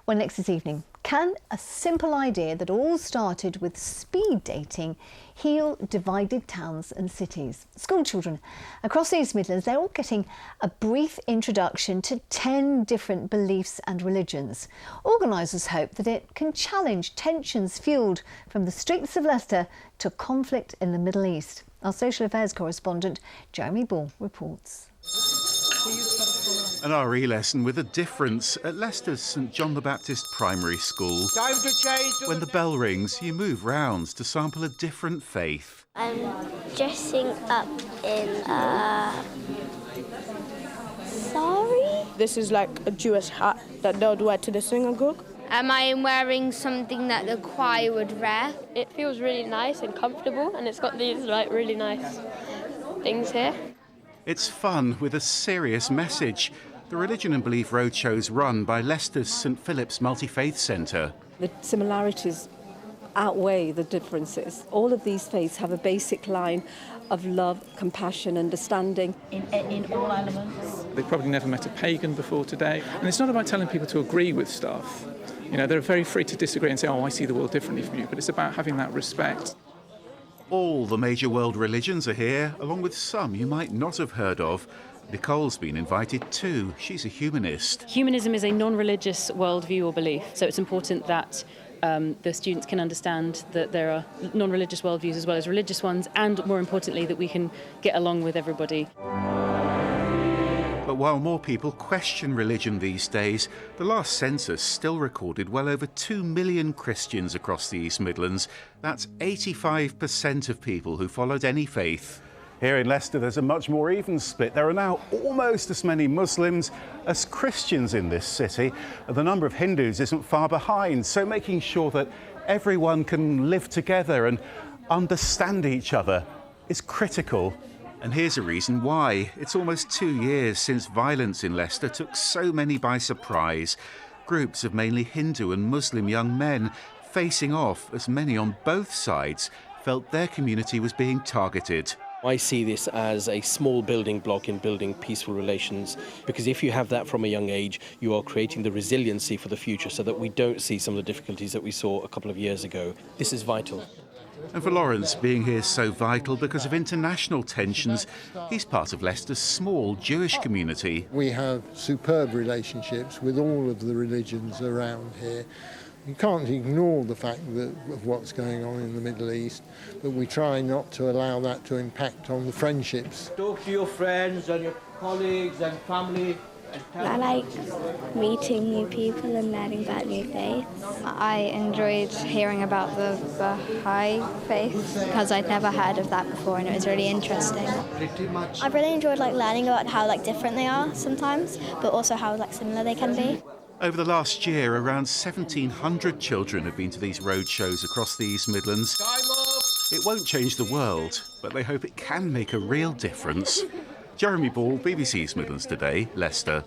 Well, next this evening, can a simple idea that all started with speed dating heal divided towns and cities? School children across the East Midlands, they're all getting a brief introduction to 10 different beliefs and religions. Organisers hope that it can challenge tensions fuelled from the streets of Leicester to conflict in the Middle East. Our social affairs correspondent Jeremy Ball reports. An RE lesson with a difference at Leicester's St John the Baptist Primary School. Time to change. When the bell rings, you move rounds to sample a different faith. I'm dressing up in a sari. This is like a Jewish hat that they would wear to the synagogue. Am I wearing something that the choir would wear? It feels really nice and comfortable, and it's got these like really nice things here. It's fun with a serious message. The Religion and Belief Roadshow's run by Leicester's St Philip's Multi-Faith Centre. The similarities outweigh the differences. All of these faiths have a basic line of love, compassion, understanding. In all elements. They've probably never met a pagan before today. And it's not about telling people to agree with stuff. You know, they're very free to disagree and say, oh, I see the world differently from you. But it's about having that respect. All the major world religions are here, along with some you might not have heard of. Nicole's been invited too. She's a humanist. Humanism is a non-religious worldview or belief, so it's important that the students can understand that there are non-religious worldviews as well as religious ones, and more importantly that we can get along with everybody. But while more people question religion these days, the last census still recorded well over 2 million Christians across the East Midlands. That's 85% of people who followed any faith. Here in Leicester, there's a much more even split. There are now almost as many Muslims as Christians in this city. The number of Hindus isn't far behind, so making sure that everyone can live together and understand each other is critical. And here's a reason why. It's almost 2 years since violence in Leicester took so many by surprise. Groups of mainly Hindu and Muslim young men facing off as many on both sides felt their community was being targeted. I see this as a small building block in building peaceful relations, because if you have that from a young age, you are creating the resiliency for the future so that we don't see some of the difficulties that we saw a couple of years ago. This is vital. And for Lawrence, being here is so vital because of international tensions. He's part of Leicester's small Jewish community. We have superb relationships with all of the religions around here. You can't ignore the fact of what's going on in the Middle East, but we try not to allow that to impact on the friendships. Talk to your friends and your colleagues and family. I like meeting new people and learning about new faiths. I enjoyed hearing about the Baha'i faith because I'd never heard of that before, and it was really interesting. I've really enjoyed learning about how different they are sometimes, but also how similar they can be. Over the last year, around 1,700 children have been to these road shows across the East Midlands. It won't change the world, but they hope it can make a real difference. Jeremy Ball, BBC East Midlands Today, Leicester.